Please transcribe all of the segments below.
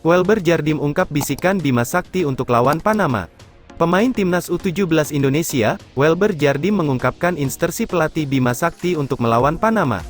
Welber Jardim ungkap bisikan Bima Sakti untuk lawan Panama. Pemain Timnas U17 Indonesia, Welber Jardim mengungkapkan instruksi pelatih Bima Sakti untuk melawan Panama.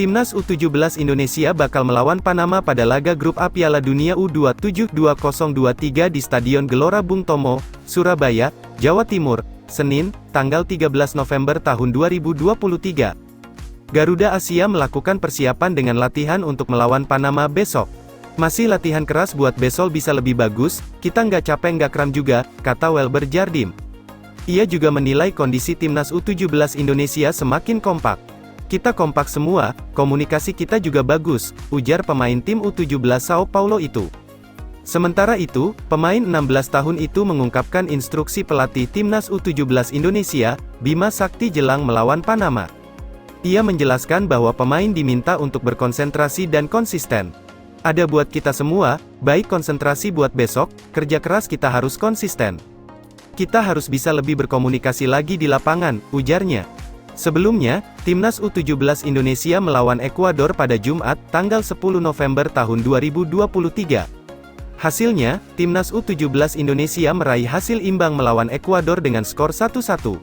Timnas U17 Indonesia bakal melawan Panama pada laga grup A Piala Dunia U27 2023 di Stadion Gelora Bung Tomo, Surabaya, Jawa Timur, Senin, tanggal 13 November tahun 2023. Garuda Asia melakukan persiapan dengan latihan untuk melawan Panama besok. Masih latihan keras buat besok bisa lebih bagus, kita nggak capek nggak kram juga, kata Welber Jardim. Ia juga menilai kondisi Timnas U17 Indonesia semakin kompak. Kita kompak semua, komunikasi kita juga bagus, ujar pemain tim U17 Sao Paulo itu. Sementara itu, pemain 16 tahun itu mengungkapkan instruksi pelatih Timnas U17 Indonesia, Bima Sakti jelang melawan Panama. Ia menjelaskan bahwa pemain diminta untuk berkonsentrasi dan konsisten. Ada buat kita semua, baik konsentrasi buat besok, kerja keras kita harus konsisten. Kita harus bisa lebih berkomunikasi lagi di lapangan, ujarnya. Sebelumnya, Timnas U17 Indonesia melawan Ekuador pada Jumat, tanggal 10 November tahun 2023. Hasilnya, Timnas U17 Indonesia meraih hasil imbang melawan Ekuador dengan skor 1-1.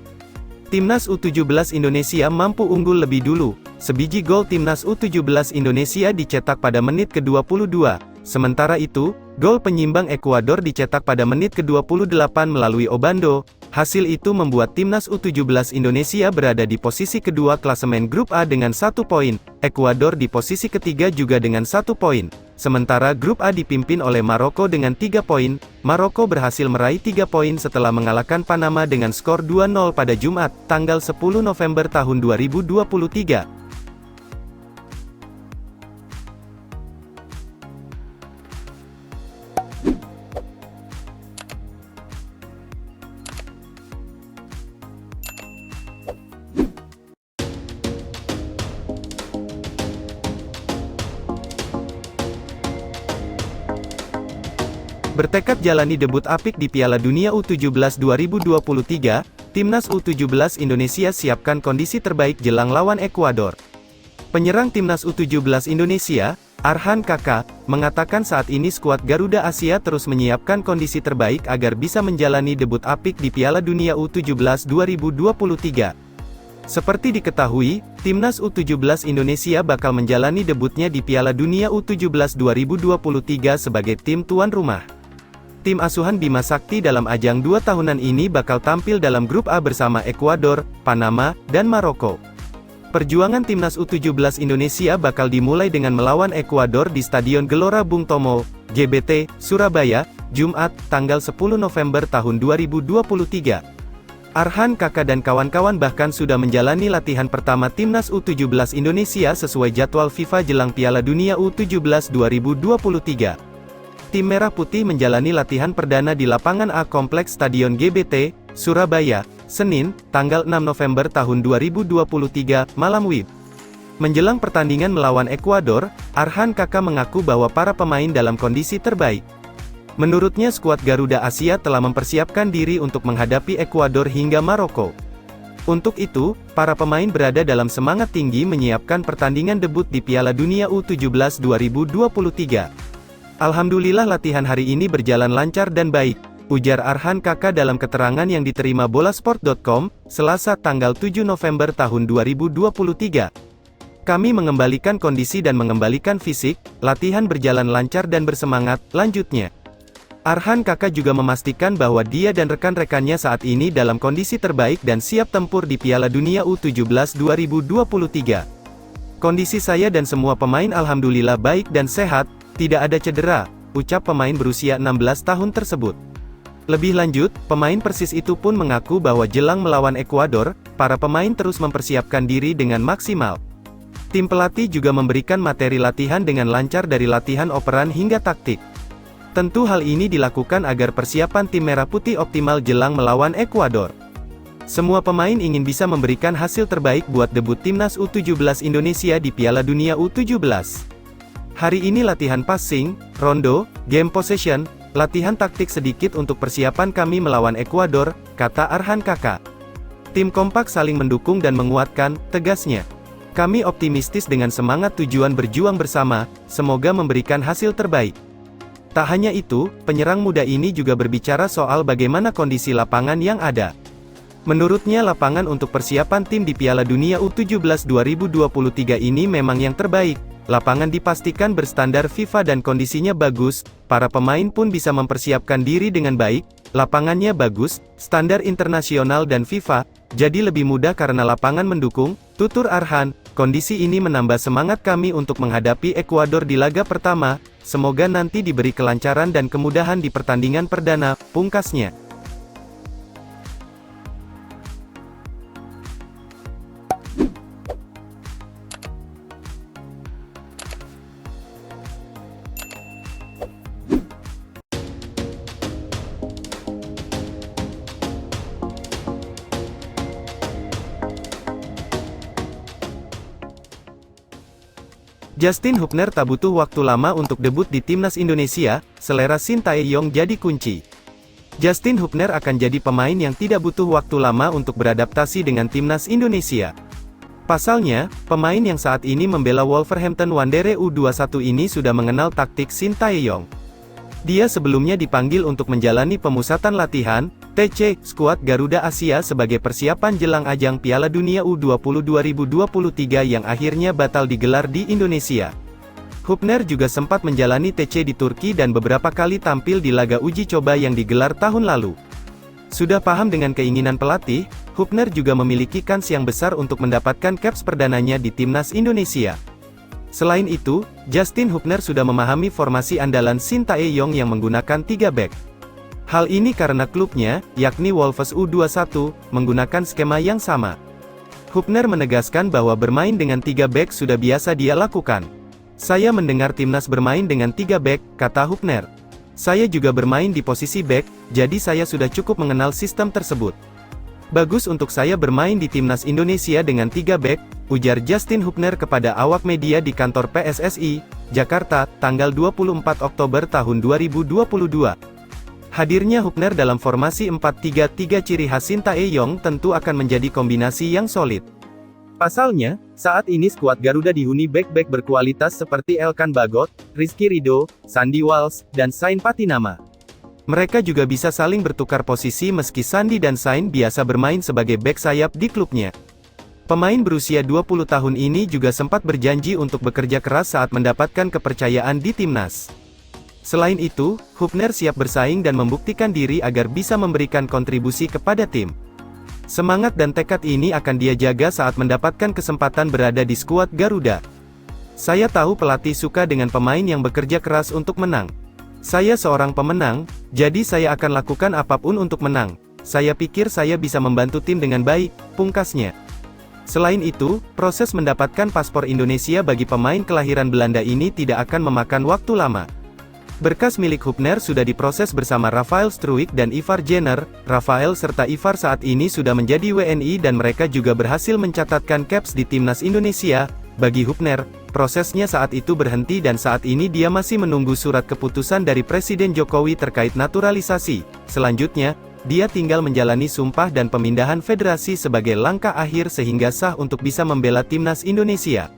Timnas U17 Indonesia mampu unggul lebih dulu. Sebiji gol Timnas U17 Indonesia dicetak pada menit ke-22. Sementara itu, gol penyimbang Ekuador dicetak pada menit ke-28 melalui Obando. Hasil itu membuat Timnas U17 Indonesia berada di posisi kedua klasemen grup A dengan 1 poin. Ekuador di posisi ketiga juga dengan 1 poin. Sementara grup A dipimpin oleh Maroko dengan 3 poin. Maroko berhasil meraih 3 poin setelah mengalahkan Panama dengan skor 2-0 pada Jumat, tanggal 10 November tahun 2023. Bertekad jalani debut apik di Piala Dunia U17 2023, Timnas U17 Indonesia siapkan kondisi terbaik jelang lawan Ekuador. Penyerang Timnas U17 Indonesia, Arhan Kaka, mengatakan saat ini skuad Garuda Asia terus menyiapkan kondisi terbaik agar bisa menjalani debut apik di Piala Dunia U17 2023. Seperti diketahui, Timnas U17 Indonesia bakal menjalani debutnya di Piala Dunia U17 2023 sebagai tim tuan rumah. Tim asuhan Bima Sakti dalam ajang 2 tahunan ini bakal tampil dalam grup A bersama Ekuador, Panama, dan Maroko. Perjuangan Timnas U17 Indonesia bakal dimulai dengan melawan Ekuador di Stadion Gelora Bung Tomo, GBT, Surabaya, Jumat, tanggal 10 November tahun 2023. Arhan Kaka dan kawan-kawan bahkan sudah menjalani latihan pertama Timnas U17 Indonesia sesuai jadwal FIFA jelang Piala Dunia U17 2023. Tim Merah Putih menjalani latihan perdana di lapangan A Kompleks Stadion GBT, Surabaya, Senin, tanggal 6 November tahun 2023, malam WIB. Menjelang pertandingan melawan Ekuador, Arhan Kaka mengaku bahwa para pemain dalam kondisi terbaik. Menurutnya skuad Garuda Asia telah mempersiapkan diri untuk menghadapi Ekuador hingga Maroko. Untuk itu, para pemain berada dalam semangat tinggi menyiapkan pertandingan debut di Piala Dunia U17 2023. Alhamdulillah latihan hari ini berjalan lancar dan baik, ujar Arhan Kaka dalam keterangan yang diterima Bolasport.com, Selasa tanggal 7 November tahun 2023. Kami mengembalikan kondisi dan mengembalikan fisik, latihan berjalan lancar dan bersemangat, lanjutnya. Arhan Kaka juga memastikan bahwa dia dan rekan-rekannya saat ini dalam kondisi terbaik dan siap tempur di Piala Dunia U17 2023. Kondisi saya dan semua pemain alhamdulillah baik dan sehat, tidak ada cedera, ucap pemain berusia 16 tahun tersebut. Lebih lanjut, pemain Persis itu pun mengaku bahwa jelang melawan Ekuador, para pemain terus mempersiapkan diri dengan maksimal. Tim pelatih juga memberikan materi latihan dengan lancar dari latihan operan hingga taktik. Tentu hal ini dilakukan agar persiapan tim Merah Putih optimal jelang melawan Ekuador. Semua pemain ingin bisa memberikan hasil terbaik buat debut Timnas U17 Indonesia di Piala Dunia U17. Hari ini latihan passing, rondo, game possession, latihan taktik sedikit untuk persiapan kami melawan Ekuador, kata Arhan Kaka. Tim kompak saling mendukung dan menguatkan, tegasnya. Kami optimistis dengan semangat tujuan berjuang bersama, semoga memberikan hasil terbaik. Tak hanya itu, penyerang muda ini juga berbicara soal bagaimana kondisi lapangan yang ada. Menurutnya lapangan untuk persiapan tim di Piala Dunia U17 2023 ini memang yang terbaik. Lapangan dipastikan berstandar FIFA dan kondisinya bagus, para pemain pun bisa mempersiapkan diri dengan baik, lapangannya bagus, standar internasional dan FIFA, jadi lebih mudah karena lapangan mendukung, tutur Arhan. Kondisi ini menambah semangat kami untuk menghadapi Ekuador di laga pertama, semoga nanti diberi kelancaran dan kemudahan di pertandingan perdana, pungkasnya. Justin Hubner tak butuh waktu lama untuk debut di timnas Indonesia, selera Shin Tae-yong jadi kunci. Justin Hubner akan jadi pemain yang tidak butuh waktu lama untuk beradaptasi dengan timnas Indonesia. Pasalnya, pemain yang saat ini membela Wolverhampton Wanderers U21 ini sudah mengenal taktik Shin Tae-yong. Dia sebelumnya dipanggil untuk menjalani pemusatan latihan, TC, skuad Garuda Asia sebagai persiapan jelang ajang Piala Dunia U20 2023 yang akhirnya batal digelar di Indonesia. Hubner juga sempat menjalani TC di Turki dan beberapa kali tampil di laga uji coba yang digelar tahun lalu. Sudah paham dengan keinginan pelatih, Hubner juga memiliki kans yang besar untuk mendapatkan caps perdananya di timnas Indonesia. Selain itu, Justin Hubner sudah memahami formasi andalan Shin Tae-yong yang menggunakan 3 back. Hal ini karena klubnya, yakni Wolves U21, menggunakan skema yang sama. Hubner menegaskan bahwa bermain dengan 3 back sudah biasa dia lakukan. Saya mendengar timnas bermain dengan 3 back, kata Hubner. Saya juga bermain di posisi back, jadi saya sudah cukup mengenal sistem tersebut. Bagus untuk saya bermain di timnas Indonesia dengan 3 back, ujar Justin Hubner kepada awak media di kantor PSSI, Jakarta, tanggal 24 Oktober tahun 2022. Hadirnya Hubner dalam formasi 4-3-3 ciri khas Shin Tae-yong tentu akan menjadi kombinasi yang solid. Pasalnya, saat ini skuad Garuda dihuni bek-bek berkualitas seperti Elkan Bagot, Rizky Ridho, Sandy Walsh, dan Sain Patinama. Mereka juga bisa saling bertukar posisi meski Sandy dan Sain biasa bermain sebagai bek sayap di klubnya. Pemain berusia 20 tahun ini juga sempat berjanji untuk bekerja keras saat mendapatkan kepercayaan di timnas. Selain itu, Hubner siap bersaing dan membuktikan diri agar bisa memberikan kontribusi kepada tim. Semangat dan tekad ini akan dia jaga saat mendapatkan kesempatan berada di skuad Garuda. Saya tahu pelatih suka dengan pemain yang bekerja keras untuk menang. Saya seorang pemenang, jadi saya akan lakukan apapun untuk menang. Saya pikir saya bisa membantu tim dengan baik, pungkasnya. Selain itu, proses mendapatkan paspor Indonesia bagi pemain kelahiran Belanda ini tidak akan memakan waktu lama. Berkas milik Hubner sudah diproses bersama Rafael Struijk dan Ivar Jenner. Rafael serta Ivar saat ini sudah menjadi WNI dan mereka juga berhasil mencatatkan caps di timnas Indonesia. Bagi Hubner, prosesnya saat itu berhenti dan saat ini dia masih menunggu surat keputusan dari Presiden Jokowi terkait naturalisasi. Selanjutnya, dia tinggal menjalani sumpah dan pemindahan federasi sebagai langkah akhir sehingga sah untuk bisa membela timnas Indonesia.